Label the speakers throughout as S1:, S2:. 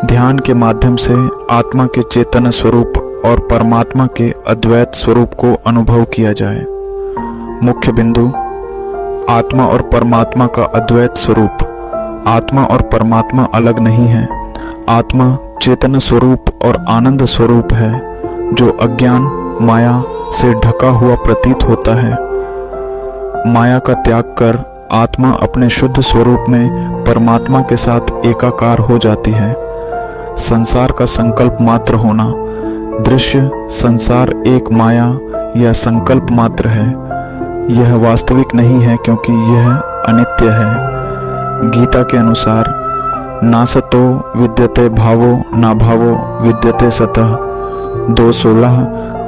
S1: ध्यान के माध्यम से आत्मा के चेतन स्वरूप और परमात्मा के अद्वैत स्वरूप को अनुभव किया जाए। मुख्य बिंदु, आत्मा और परमात्मा का अद्वैत स्वरूप। आत्मा और परमात्मा अलग नहीं है। आत्मा चेतन स्वरूप और आनंद स्वरूप है जो अज्ञान माया से ढका हुआ प्रतीत होता है। माया का त्याग कर आत्मा अपने शुद्ध स्वरूप में परमात्मा के साथ एकाकार हो जाती है। संसार का संकल्प मात्र होना, दृश्य संसार एक माया या संकल्प मात्र है। यह वास्तविक नहीं है क्योंकि यह अनित्य है। गीता के अनुसार नासतो विद्यते भावो ना भावो विद्यते सतः 2:16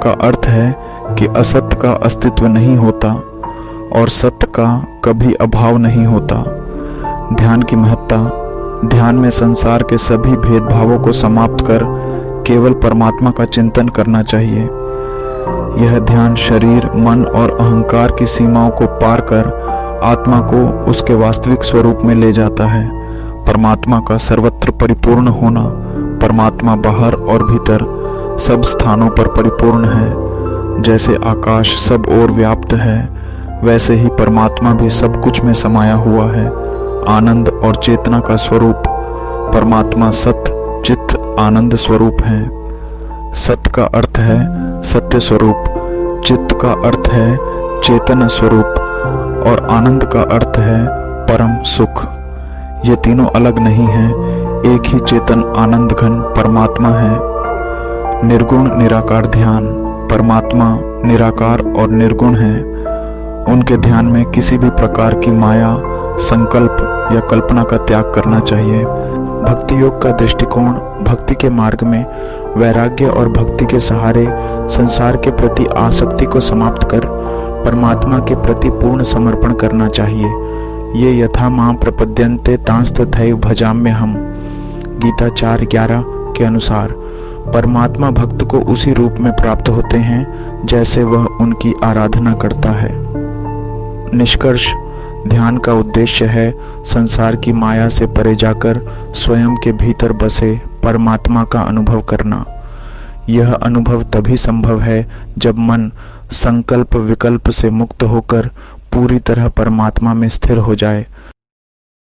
S1: का अर्थ है कि असत्य का अस्तित्व नहीं होता और सत्य का कभी अभाव नहीं होता। ध्यान की महत्ता। ध्यान में संसार के सभी भेदभावों को समाप्त कर केवल परमात्मा का चिंतन करना चाहिए। यह ध्यान शरीर, मन और अहंकार की सीमाओं को पार कर आत्मा को उसके वास्तविक स्वरूप में ले जाता है। परमात्मा का सर्वत्र परिपूर्ण होना। परमात्मा बाहर और भीतर सब स्थानों पर परिपूर्ण है। जैसे आकाश सब ओर व्याप्त है, वैसे ही परमात्मा भी सब कुछ में समाया हुआ है। आनंद और चेतना का स्वरूप। परमात्मा सत्य चित्त आनंद स्वरूप है। सत्य का अर्थ है सत्य स्वरूप, चित्त का अर्थ है चेतन स्वरूप और आनंद का अर्थ है परम सुख। ये तीनों अलग नहीं हैं, एक ही चेतन आनंद घन परमात्मा है। निर्गुण निराकार ध्यान। परमात्मा निराकार और निर्गुण है। उनके ध्यान में किसी भी प्रकार की माया, संकल्प या कल्पना का त्याग करना चाहिए। भक्ति योग का दृष्टिकोण भक्ति के मार्ग में वैराग्य और भक्ति के सहारे संसार के प्रति आसक्ति को समाप्त कर परमात्मा के प्रति पूर्ण समर्पण करना चाहिए। ये यथा मां प्रपद्यन्ते तांस्तथैव भजाम्यहम्। गीता 4:11 के अनुसार परमात्मा भक्त को उसी रूप में प्राप्त होते हैं जैसे वह उनकी आराधना करता है। निष्कर्ष, ध्यान का उद्देश्य है संसार की माया से परे जाकर स्वयं के भीतर बसे परमात्मा का अनुभव करना। यह अनुभव तभी संभव है जब मन संकल्प विकल्प से मुक्त होकर पूरी तरह परमात्मा में स्थिर हो जाए।